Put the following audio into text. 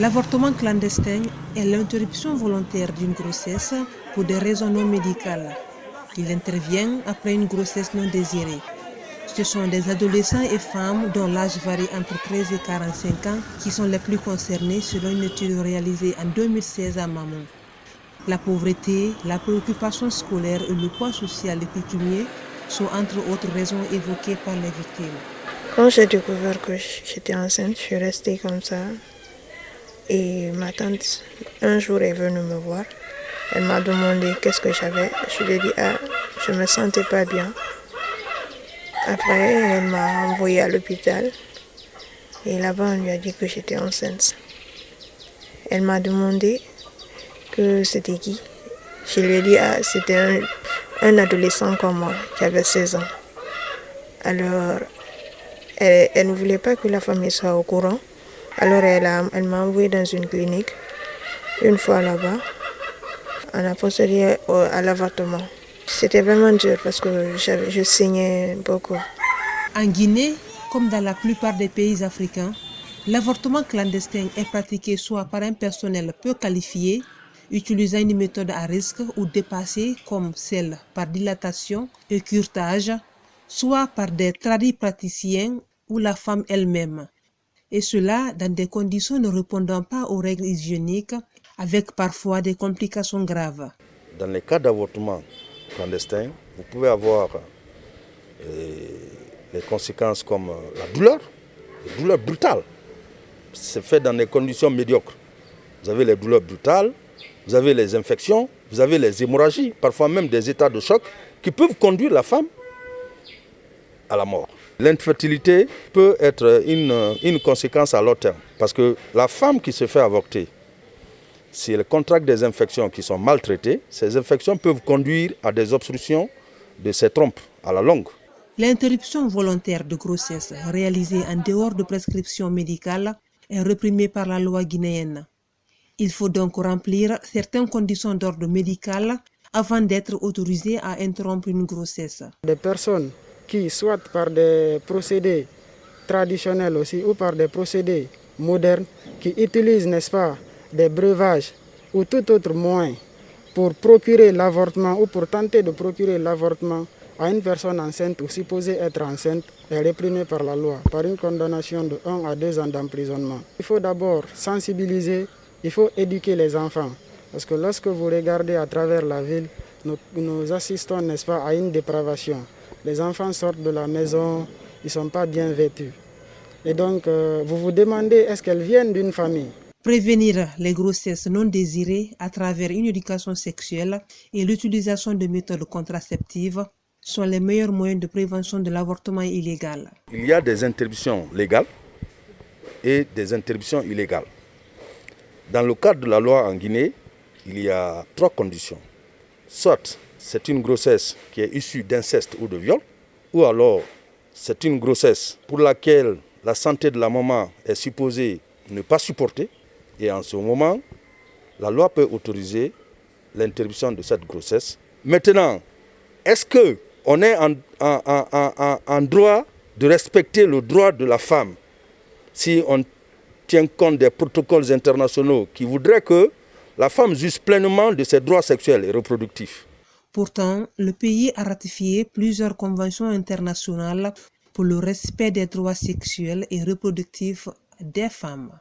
L'avortement clandestin est l'interruption volontaire d'une grossesse pour des raisons non médicales. Il intervient après une grossesse non désirée. Ce sont des adolescents et femmes dont l'âge varie entre 13 et 45 ans qui sont les plus concernés selon une étude réalisée en 2016 à Maman. La pauvreté, la préoccupation scolaire et le poids social et coutumier sont entre autres raisons évoquées par les victimes. Quand j'ai découvert que j'étais enceinte, je suis restée comme ça. Et ma tante, un jour, est venue me voir. Elle m'a demandé qu'est-ce que j'avais. Je lui ai dit, je ne me sentais pas bien. Après, elle m'a envoyée à l'hôpital. Et là-bas, on lui a dit que j'étais enceinte. Elle m'a demandé que c'était qui. Je lui ai dit, c'était un adolescent comme moi, qui avait 16 ans. Alors, elle ne voulait pas que la famille soit au courant. Alors, elle m'a envoyée dans une clinique. Une fois là-bas, on a procédé à l'avortement. C'était vraiment dur parce que je saignais beaucoup. En Guinée, comme dans la plupart des pays africains, l'avortement clandestin est pratiqué soit par un personnel peu qualifié, utilisant une méthode à risque ou dépassée comme celle par dilatation et curetage, soit par des praticiens ou la femme elle-même. Et cela dans des conditions ne répondant pas aux règles hygiéniques, avec parfois des complications graves. Dans les cas d'avortement clandestin, vous pouvez avoir les conséquences comme la douleur brutale. C'est fait dans des conditions médiocres. Vous avez les douleurs brutales, vous avez les infections, vous avez les hémorragies, parfois même des états de choc qui peuvent conduire la femme à la mort. L'infertilité peut être une conséquence à long terme parce que la femme qui se fait avorter, si elle contracte des infections qui sont maltraitées, ces infections peuvent conduire à des obstructions de ses trompes à la longue. L'interruption volontaire de grossesse réalisée en dehors de prescription médicale est réprimée par la loi guinéenne. Il faut donc remplir certaines conditions d'ordre médical avant d'être autorisé à interrompre une grossesse. Des personnes qui, soit par des procédés traditionnels aussi ou par des procédés modernes, qui utilisent, n'est-ce pas, des breuvages ou tout autre moyen pour procurer l'avortement ou pour tenter de procurer l'avortement à une personne enceinte ou supposée être enceinte est réprimée par la loi, par une condamnation de 1 à 2 ans d'emprisonnement. Il faut d'abord sensibiliser, il faut éduquer les enfants. Parce que lorsque vous regardez à travers la ville, nous assistons, n'est-ce pas, à une dépravation. Les enfants sortent de la maison, ils ne sont pas bien vêtus. Et donc, vous vous demandez, est-ce qu'elles viennent d'une famille ? Prévenir les grossesses non désirées à travers une éducation sexuelle et l'utilisation de méthodes contraceptives sont les meilleurs moyens de prévention de l'avortement illégal. Il y a des interruptions légales et des interruptions illégales. Dans le cadre de la loi en Guinée, il y a 3 conditions. Soit c'est une grossesse qui est issue d'inceste ou de viol, ou alors c'est une grossesse pour laquelle la santé de la maman est supposée ne pas supporter. Et en ce moment, la loi peut autoriser l'interruption de cette grossesse. Maintenant, est-ce qu'on est en droit de respecter le droit de la femme si on tient compte des protocoles internationaux qui voudraient que la femme jouisse pleinement de ses droits sexuels et reproductifs? Pourtant, le pays a ratifié plusieurs conventions internationales pour le respect des droits sexuels et reproductifs des femmes.